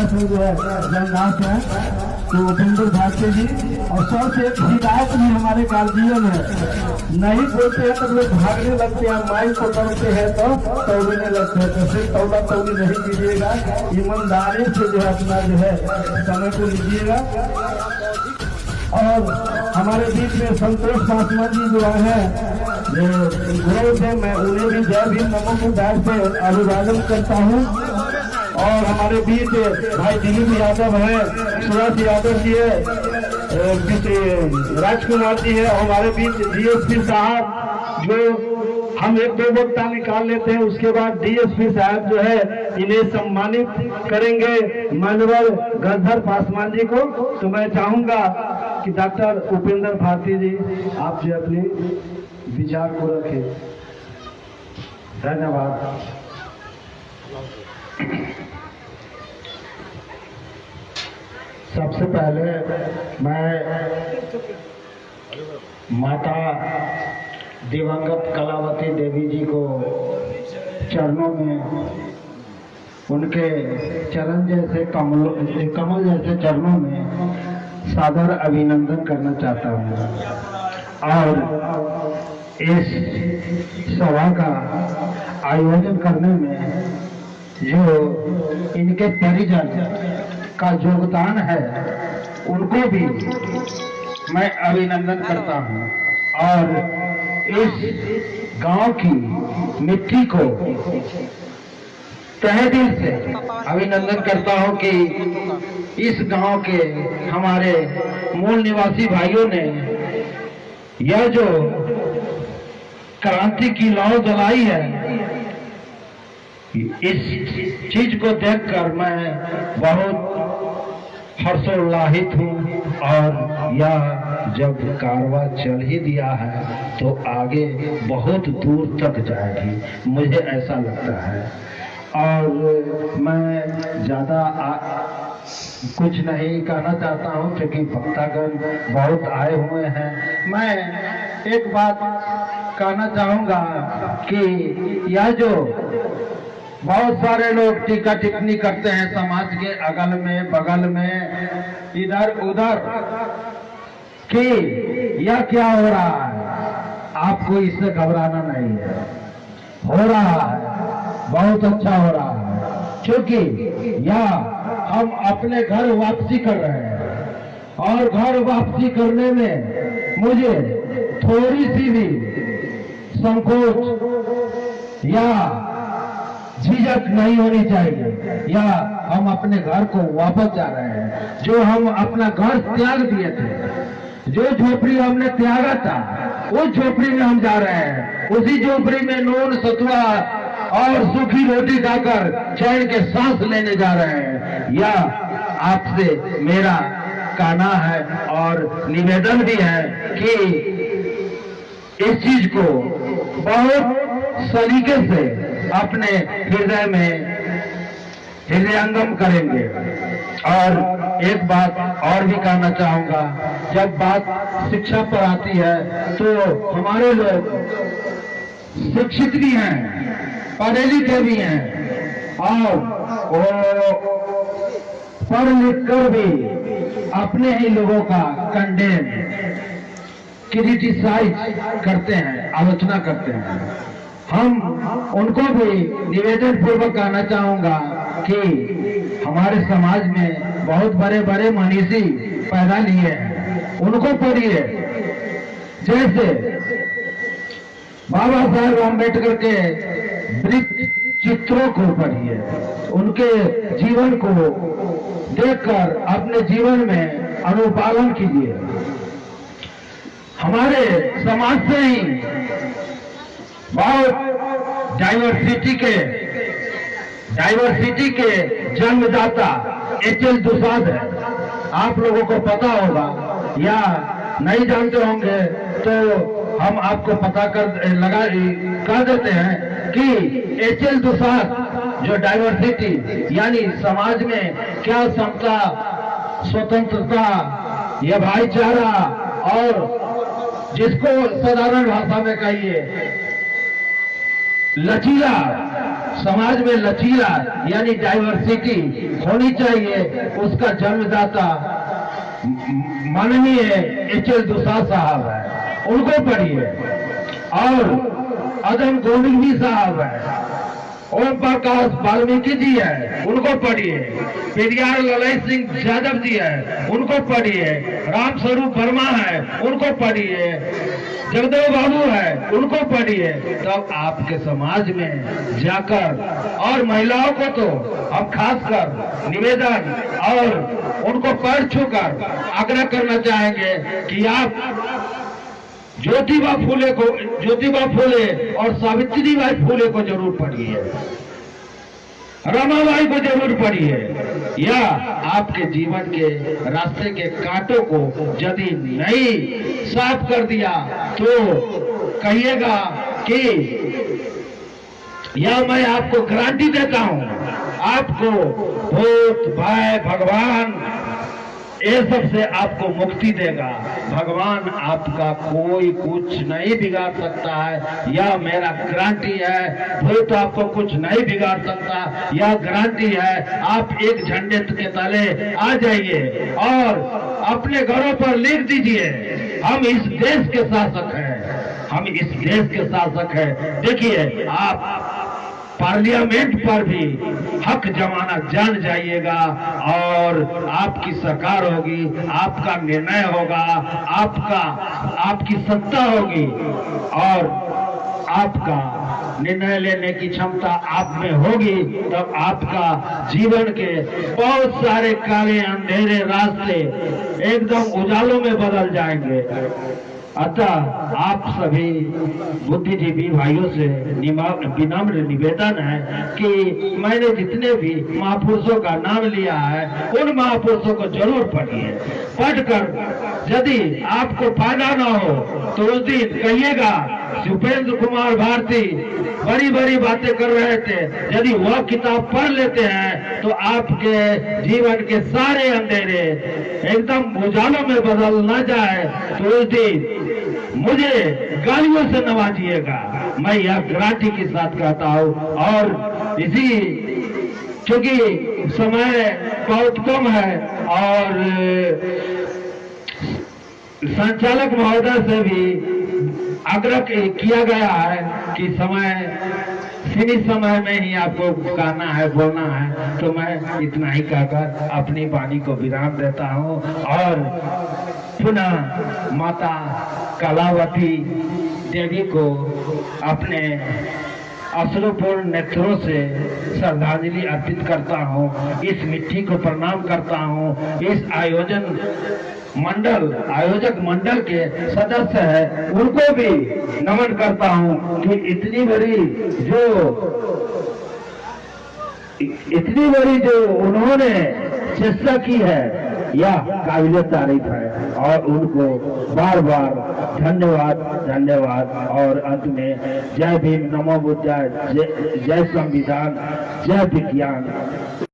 से जो है जंगलाव से है, तो उपेंद्र भारती जी। और सबसे एक हिदायत भी हमारे गार्जियन है, नहीं बोलते हैं तो लोग भागने लगते हैं, माइक पकड़ते हैं तो तौलने लगते हैं, तो सिर्फ तौला तौली नहीं कीजिएगा, ईमानदारी से जो है अपना जो है समय को लीजिएगा। और हमारे बीच में संतोष पासवान जी जो है गुरु से, मैं उन्हें भी जय भीम नमो बुद्धाय से अभिवादन करता हूँ। और हमारे बीच भाई दिलीप यादव है, सुरेश यादव जी है, राजकुमार जी है, हमारे बीच डीएसपी साहब, जो हम एक दो वक्ता निकाल लेते हैं, उसके बाद डीएसपी साहब जो है इन्हें सम्मानित करेंगे माननीय गणधर पासवान जी को। तो मैं चाहूंगा कि डॉक्टर उपेंद्र भारती जी आप जो अपने विचार को रखें। धन्यवाद। सबसे पहले मैं माता दिवंगत कलावती देवी जी को चरणों में, उनके चरण जैसे कमल जैसे चरणों में सादर अभिनंदन करना चाहता हूँ। और इस सभा का आयोजन करने में जो इनके परिजन का योगदान है, उनको भी मैं अभिनंदन करता हूँ। और इस गांव की मिट्टी को तहे दिल से अभिनंदन करता हूँ कि इस गांव के हमारे मूल निवासी भाइयों ने यह जो क्रांति की लौ जलाई है, इस चीज को देखकर मैं बहुत हर्षोल्लाहित हूँ। और यह जब कारवा चल ही दिया है तो आगे बहुत दूर तक जाएगी, मुझे ऐसा लगता है। और मैं ज़्यादा कुछ नहीं कहना चाहता हूँ, क्योंकि भक्तगण बहुत आए हुए हैं। मैं एक बात कहना चाहूँगा कि यह जो बहुत सारे लोग टीका टिप्पणी करते हैं समाज के अगल में बगल में इधर उधर कि यह क्या हो रहा है, आपको इससे घबराना नहीं है। हो रहा है, बहुत अच्छा हो रहा है, क्योंकि यह हम अपने घर वापसी कर रहे हैं। और घर वापसी करने में मुझे थोड़ी सी भी संकोच या झिझक नहीं होनी चाहिए। या हम अपने घर को वापस जा रहे हैं, जो हम अपना घर त्याग दिए थे, जो झोपड़ी हमने त्यागा था, उस झोपड़ी में हम जा रहे हैं। उसी झोपड़ी में नून सतुआ और सूखी रोटी खाकर चैन के सांस लेने जा रहे हैं। यह आपसे मेरा कहना है और निवेदन भी है कि इस चीज को बहुत सलीके से अपने हृदय में हृदयंगम करेंगे। और एक बात और भी कहना चाहूंगा, जब बात शिक्षा पर आती है तो हमारे लोग शिक्षित भी हैं, पढ़े लिखे भी हैं, और वो पढ़ लिख कर भी अपने ही लोगों का कंडेम क्रिटिसाइज करते हैं, आलोचना करते हैं। हम उनको भी निवेदन पूर्वक कहना चाहूंगा कि हमारे समाज में बहुत बड़े बड़े मनीषी पैदा लिए हैं, उनको पढ़िए। जैसे बाबा साहेब अम्बेडकर के वृत्त चित्रों को पढ़िए, उनके जीवन को देखकर अपने जीवन में अनुपालन कीजिए। हमारे समाज से ही बहुत डाइवर्सिटी के जन्मदाता एच.एल. दुसाद है। आप लोगों को पता होगा या नहीं जानते होंगे तो हम आपको पता कर देते हैं कि एच.एल. दुसाद जो डाइवर्सिटी यानी समाज में क्या समता, स्वतंत्रता या भाईचारा, और जिसको साधारण भाषा में कहिए लचीला समाज में लचीला यानी डाइवर्सिटी होनी चाहिए, उसका जन्मदाता माननीय एच.एल. दुसाद साहब है, उनको पढ़िए। और अदम गोविंद साहब है, ओम प्रकाश वाल्मीकि जी है, उनको पढ़िए। पेरियार ललई सिंह यादव जी है, उनको पढ़िए। राम स्वरूप वर्मा है, उनको पढ़िए। जगदेव बाबू है, उनको पढ़िए। तब आपके समाज में जाकर, और महिलाओं को तो अब खासकर निवेदन और उनको पैर छूकर आग्रह करना चाहेंगे कि आप ज्योतिबा फूले और सावित्रीबाई फूले को जरूर पढ़िए, रमाबाई को जरूर पढ़िए। या आपके जीवन के रास्ते के कांटों को यदि नहीं साफ कर दिया तो कहिएगा कि या मैं आपको गारंटी देता हूं, आपको भूत भय भगवान ये सब से आपको मुक्ति देगा। भगवान आपका कोई कुछ नहीं बिगाड़ सकता है, यह मेरा गारंटी है। भूत आपको कुछ नहीं बिगाड़ सकता, यह गारंटी है। आप एक झंडे के तले आ जाइए और अपने घरों पर लिख दीजिए, हम इस देश के शासक हैं, हम इस देश के शासक हैं। देखिए, आप पार्लियामेंट पर भी हक जमाना जान जाइएगा और आपकी सरकार होगी, आपका निर्णय होगा, आपकी सत्ता होगी और आपका निर्णय लेने की क्षमता आप में होगी। तब आपका जीवन के बहुत सारे काले अंधेरे रास्ते एकदम उजालों में बदल जाएंगे। अतः आप सभी बुद्धिजीवी भाइयों से विनम्र निवेदन है कि मैंने जितने भी महापुरुषों का नाम लिया है, उन महापुरुषों को जरूर पढ़िए। पढ़कर यदि आपको फायदा ना हो तो उस दिन कहिएगा उपेंद्र कुमार भारती बड़ी बड़ी बातें कर रहे थे, यदि वह किताब पढ़ लेते हैं तो आपके जीवन के सारे अंधेरे एकदम उजालों में बदल ना जाए तो उस दिन मुझे गालियों से नवाजिएगा। मैं यह गारंटी के साथ कहता हूँ। और इसी क्योंकि समय बहुत कम है और संचालक महोदय से भी आग्रह किया गया है कि सीमित समय में ही आपको कहना है, बोलना है, तो मैं इतना ही कहकर अपनी वाणी को विराम देता हूँ और पुनः माता कलावती देवी को अपने अश्रुपूर्ण नेत्रों से श्रद्धांजलि अर्पित करता हूँ। इस मिट्टी को प्रणाम करता हूँ। इस आयोजक मंडल के सदस्य है, उनको भी नमन करता हूँ कि इतनी बड़ी जो उन्होंने चेष्टा की है, यह काबिल तारीफ है और उनको बार बार धन्यवाद। और अंत में जय भीम, नमो बुद्धाय, जय संविधान, जय विज्ञान।